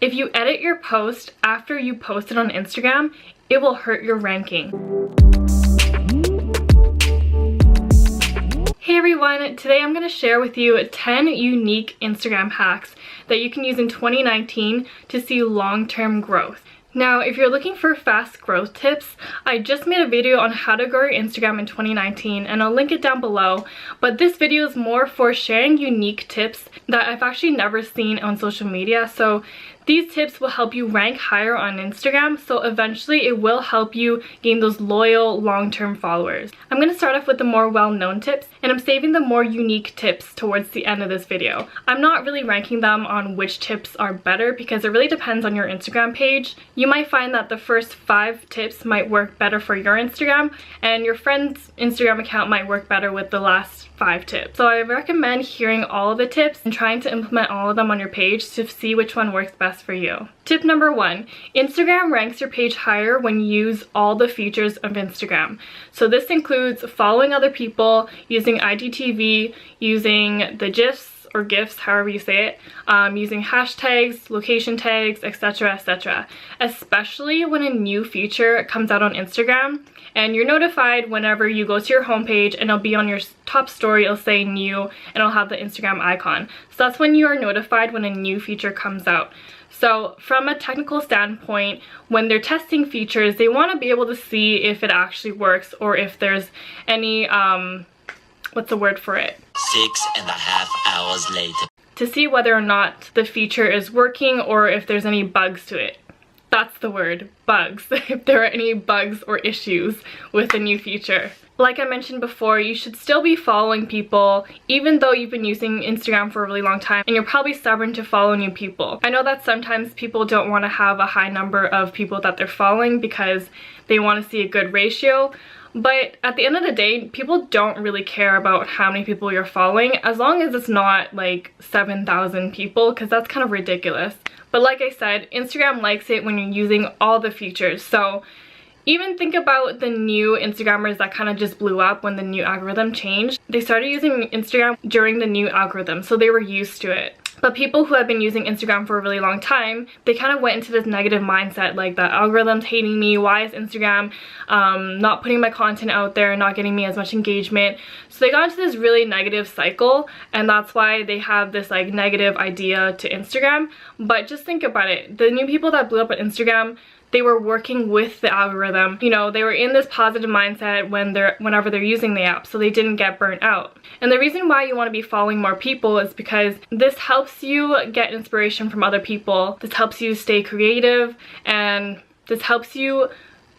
If you edit your post after you post it on Instagram, it will hurt your ranking. Hey everyone, today I'm going to share with you 10 unique Instagram hacks that you can use in 2019 to see long-term growth. Now, if you're looking for fast growth tips, I just made a video on how to grow your Instagram in 2019 and I'll link it down below. But this video is more for sharing unique tips that I've actually never seen on social media. So these tips will help you rank higher on Instagram, so eventually it will help you gain those loyal long-term followers. I'm going to start off with the more well-known tips, and I'm saving the more unique tips towards the end of this video. I'm not really ranking them on which tips are better because it really depends on your Instagram page. You might find that the first 5 tips might work better for your Instagram, and your friend's Instagram account might work better with the last 5 tips. So I recommend hearing all of the tips and trying to implement all of them on your page to see which one works best for you. Tip number 1, Instagram ranks your page higher when you use all the features of Instagram. So this includes following other people, using IGTV, using the GIFs, however you say it, using hashtags, location tags, etc, etc. Especially when a new feature comes out on Instagram and you're notified whenever you go to your homepage and it'll be on your top story, it'll say new and it'll have the Instagram icon. So that's when you are notified when a new feature comes out. So from a technical standpoint, when they're testing features, they want to be able to see if it actually works or if there's any, what's the word for it? 6.5 hours later. To see whether or not the feature is working or if there's any bugs to it. That's the word, bugs. If there are any bugs or issues with the new feature. Like I mentioned before, you should still be following people even though you've been using Instagram for a really long time and you're probably stubborn to follow new people. I know that sometimes people don't want to have a high number of people that they're following because they want to see a good ratio. But at the end of the day, people don't really care about how many people you're following as long as it's not like 7,000 people, because that's kind of ridiculous. But like I said, Instagram likes it when you're using all the features. So even think about the new Instagrammers that kind of just blew up when the new algorithm changed. They started using Instagram during the new algorithm, so they were used to it. But people who have been using Instagram for a really long time, they kind of went into this negative mindset, like the algorithm's hating me, why is Instagram not putting my content out there, not getting me as much engagement. So they got into this really negative cycle, and that's why they have this like negative idea to Instagram. But just think about it, the new people that blew up on Instagram, they were working with the algorithm. You know, they were in this positive mindset whenever they're using the app, so they didn't get burnt out. And the reason why you want to be following more people is because this helps you get inspiration from other people. This helps you stay creative, and this helps you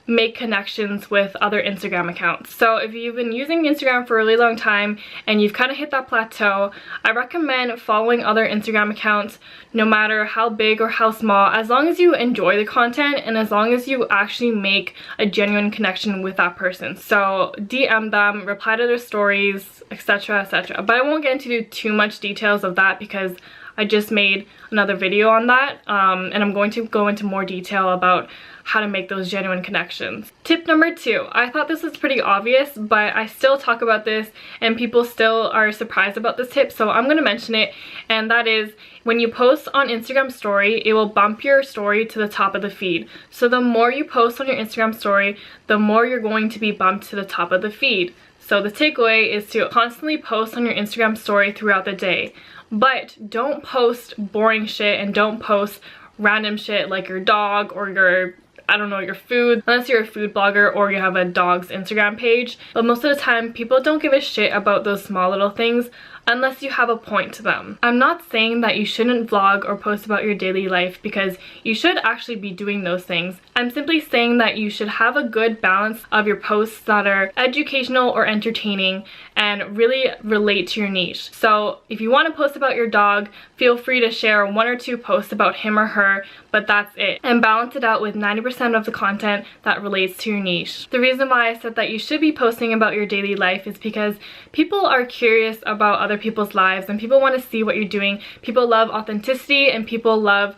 make connections with other Instagram accounts. So if you've been using Instagram for a really long time and you've kind of hit that plateau, I recommend following other Instagram accounts no matter how big or how small, as long as you enjoy the content and as long as you actually make a genuine connection with that person. So DM them, reply to their stories, etc, etc. But I won't get into too much details of that because I just made another video on that, and I'm going to go into more detail about how to make those genuine connections. Tip number 2. I thought this was pretty obvious, but I still talk about this and people still are surprised about this tip, so I'm going to mention it, and that is when you post on Instagram story, it will bump your story to the top of the feed. So the more you post on your Instagram story, the more you're going to be bumped to the top of the feed. So the takeaway is to constantly post on your Instagram story throughout the day. But don't post boring shit and don't post random shit like your dog or your, I don't know, your food, unless you're a food blogger or you have a dog's Instagram page. But most of the time, people don't give a shit about those small little things unless you have a point to them. I'm not saying that you shouldn't vlog or post about your daily life because you should actually be doing those things. I'm simply saying that you should have a good balance of your posts that are educational or entertaining and really relate to your niche. So if you want to post about your dog, feel free to share 1 or 2 posts about him or her, but that's it. And balance it out with 90% of the content that relates to your niche. The reason why I said that you should be posting about your daily life is because people are curious about other other people's lives, and people want to see what you're doing. People love authenticity, and people love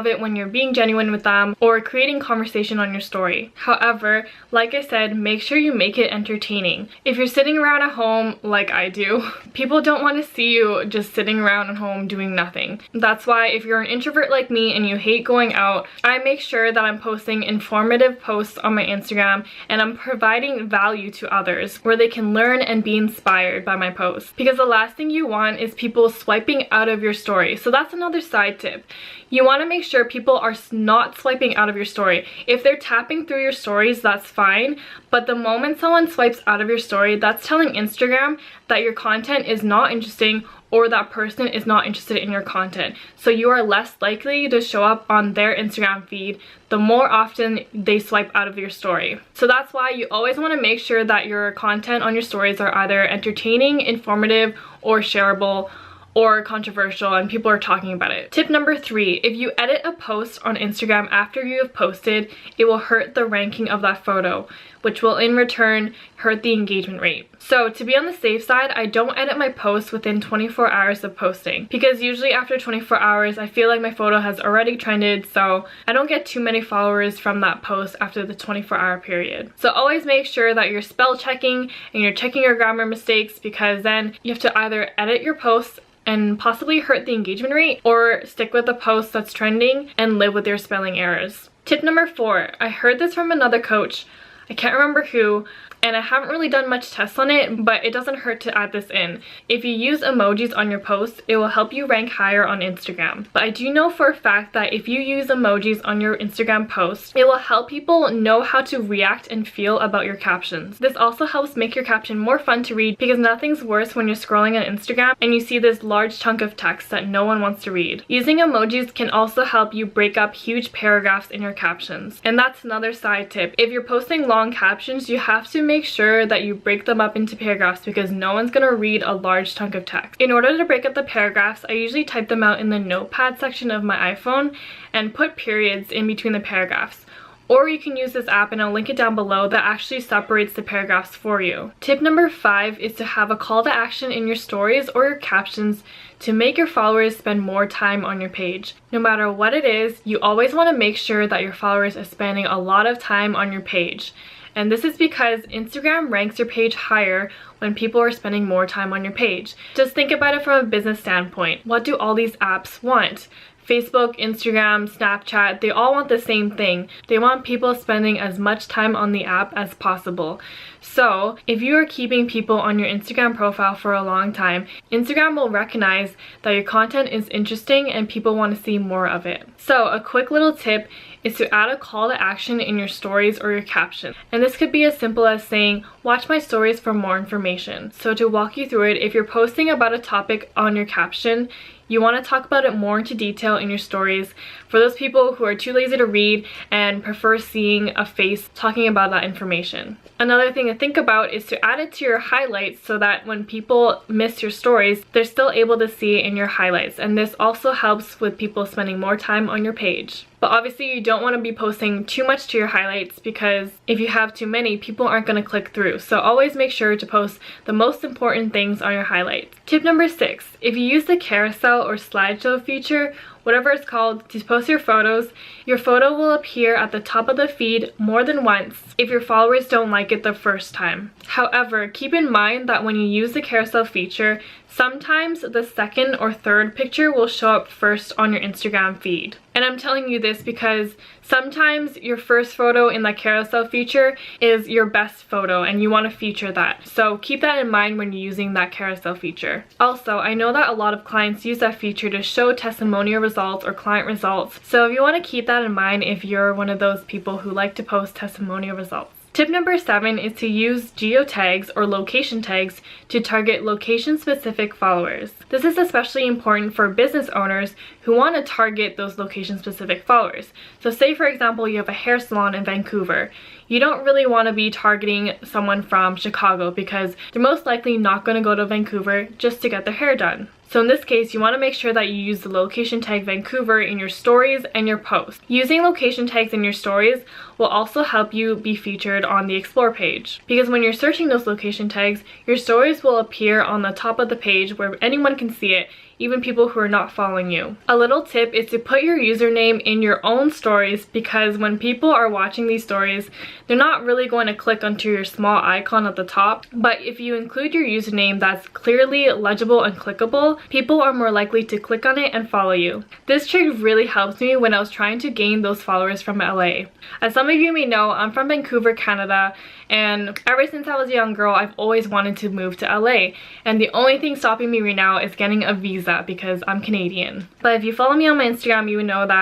it when you're being genuine with them or creating conversation on your story. However, like I said, make sure you make it entertaining. If you're sitting around at home like I do, people don't want to see you just sitting around at home doing nothing. That's why if you're an introvert like me and you hate going out, I make sure that I'm posting informative posts on my Instagram and I'm providing value to others where they can learn and be inspired by my posts. Because the last thing you want is people swiping out of your story. So that's another side tip. You want to make sure people are not swiping out of your story. If they're tapping through your stories, that's fine. But the moment someone swipes out of your story, that's telling Instagram that your content is not interesting or that person is not interested in your content. So you are less likely to show up on their Instagram feed the more often they swipe out of your story. So that's why you always want to make sure that your content on your stories are either entertaining, informative, or shareable, or controversial and people are talking about it. Tip number 3, if you edit a post on Instagram after you have posted, it will hurt the ranking of that photo, which will in return hurt the engagement rate. So to be on the safe side, I don't edit my posts within 24 hours of posting, because usually after 24 hours I feel like my photo has already trended, so I don't get too many followers from that post after the 24-hour period. So always make sure that you're spell checking and you're checking your grammar mistakes, because then you have to either edit your posts and possibly hurt the engagement rate, or stick with the post that's trending and live with your spelling errors. Tip number 4, I heard this from another coach, I can't remember who, and I haven't really done much tests on it, but it doesn't hurt to add this in. If you use emojis on your posts, it will help you rank higher on Instagram. But I do know for a fact that if you use emojis on your Instagram posts, it will help people know how to react and feel about your captions. This also helps make your caption more fun to read, because nothing's worse when you're scrolling on Instagram and you see this large chunk of text that no one wants to read. Using emojis can also help you break up huge paragraphs in your captions. And that's another side tip. If you're posting long captions, you have to make sure that you break them up into paragraphs, because no one's gonna read a large chunk of text. In order to break up the paragraphs, I usually type them out in the notepad section of my iPhone and put periods in between the paragraphs. Or you can use this app, and I'll link it down below, that actually separates the paragraphs for you. Tip number 5 is to have a call to action in your stories or your captions to make your followers spend more time on your page. No matter what it is, you always want to make sure that your followers are spending a lot of time on your page. And this is because Instagram ranks your page higher when people are spending more time on your page. Just think about it from a business standpoint. What do all these apps want? Facebook, Instagram, Snapchat, they all want the same thing. They want people spending as much time on the app as possible. So if you are keeping people on your Instagram profile for a long time, Instagram will recognize that your content is interesting and people want to see more of it. So a quick little tip is to add a call to action in your stories or your caption. And this could be as simple as saying, watch my stories for more information. So to walk you through it, if you're posting about a topic on your caption, you want to talk about it more into detail in your stories for those people who are too lazy to read and prefer seeing a face talking about that information. Another thing to think about is to add it to your highlights, so that when people miss your stories, they're still able to see it in your highlights. And this also helps with people spending more time on your page. But obviously you don't want to be posting too much to your highlights, because if you have too many, people aren't going to click through. So always make sure to post the most important things on your highlights. Tip number 6, if you use the carousel or slideshow feature, whatever it's called, to post your photos, your photo will appear at the top of the feed more than once if your followers don't like it the first time. However, keep in mind that when you use the carousel feature, sometimes the second or third picture will show up first on your Instagram feed. And I'm telling you this because sometimes your first photo in the carousel feature is your best photo and you want to feature that. So keep that in mind when you're using that carousel feature. Also, I know that a lot of clients use that feature to show testimonial results or client results. So if you want to keep that in mind if you're one of those people who like to post testimonial results. Tip number 7 is to use geotags or location tags to target location-specific followers. This is especially important for business owners who want to target those location-specific followers. So say for example you have a hair salon in Vancouver. You don't really want to be targeting someone from Chicago because they're most likely not going to go to Vancouver just to get their hair done. So in this case, you want to make sure that you use the location tag Vancouver in your stories and your posts. Using location tags in your stories will also help you be featured on the Explore page. Because when you're searching those location tags, your stories will appear on the top of the page where anyone can see it, even people who are not following you. A little tip is to put your username in your own stories, because when people are watching these stories, they're not really going to click onto your small icon at the top. But if you include your username that's clearly legible and clickable, people are more likely to click on it and follow you. This trick really helped me when I was trying to gain those followers from LA. As some of you may know, I'm from Vancouver, Canada, and ever since I was a young girl, I've always wanted to move to LA. And the only thing stopping me right now is getting a visa, because I'm Canadian. But if you follow me on my Instagram, you would know that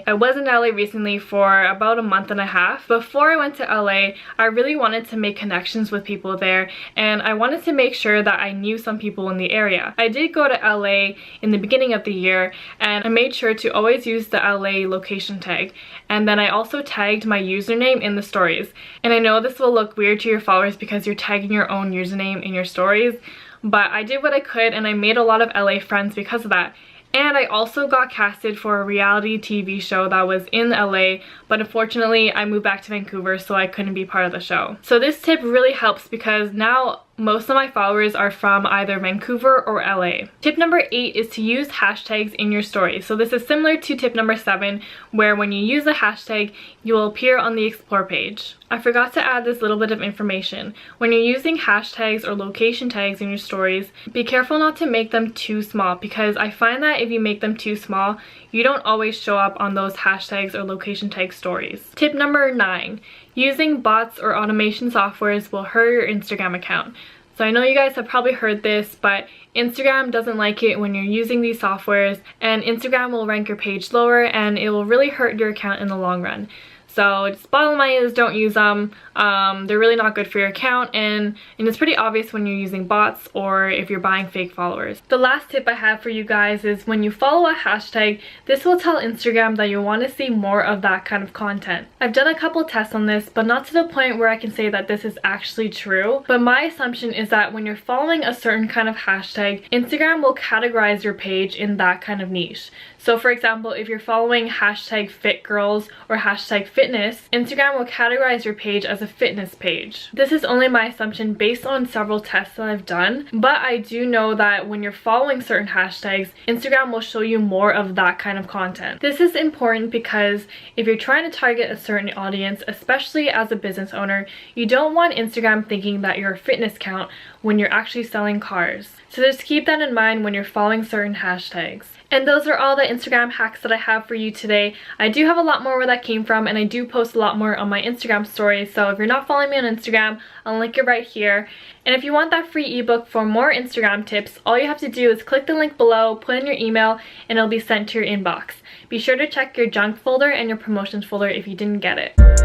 I was in LA recently for about a month and a half. Before I went to LA, I really wanted to make connections with people there, and I wanted to make sure that I knew some people in the area. I did go to LA in the beginning of the year, and I made sure to always use the LA location tag. And then I also tagged my username in the stories. And I know this will look weird to your followers because you're tagging your own username in your stories, but I did what I could and I made a lot of LA friends because of that. And I also got casted for a reality TV show that was in LA, but unfortunately I moved back to Vancouver, so I couldn't be part of the show. So this tip really helps because now most of my followers are from either Vancouver or LA. Tip number 8 is to use hashtags in your stories. So this is similar to tip number 7, where when you use a hashtag, you will appear on the Explore page. I forgot to add this little bit of information. When you're using hashtags or location tags in your stories, be careful not to make them too small, because I find that if you make them too small, you don't always show up on those hashtags or location tag stories. Tip number 9. Using bots or automation softwares will hurt your Instagram account. So I know you guys have probably heard this, but Instagram doesn't like it when you're using these softwares, and Instagram will rank your page lower and it will really hurt your account in the long run. So just bottom line is, don't use them. They're really not good for your account, and it's pretty obvious when you're using bots or if you're buying fake followers. The last tip I have for you guys is when you follow a hashtag, this will tell Instagram that you want to see more of that kind of content. I've done a couple tests on this, but not to the point where I can say that this is actually true. But my assumption is that when you're following a certain kind of hashtag, Instagram will categorize your page in that kind of niche. So for example, if you're following hashtag fit girls or hashtag fitness, Instagram will categorize your page as a fitness page. This is only my assumption based on several tests that I've done, but I do know that when you're following certain hashtags, Instagram will show you more of that kind of content. This is important because if you're trying to target a certain audience, especially as a business owner, you don't want Instagram thinking that you're a fitness account when you're actually selling cars. So just keep that in mind when you're following certain hashtags. And those are all the Instagram hacks that I have for you today. I do have a lot more where that came from, and I do post a lot more on my Instagram stories. So if you're not following me on Instagram, I'll link it right here. And if you want that free ebook for more Instagram tips, all you have to do is click the link below, put in your email, and it'll be sent to your inbox. Be sure to check your junk folder and your promotions folder if you didn't get it.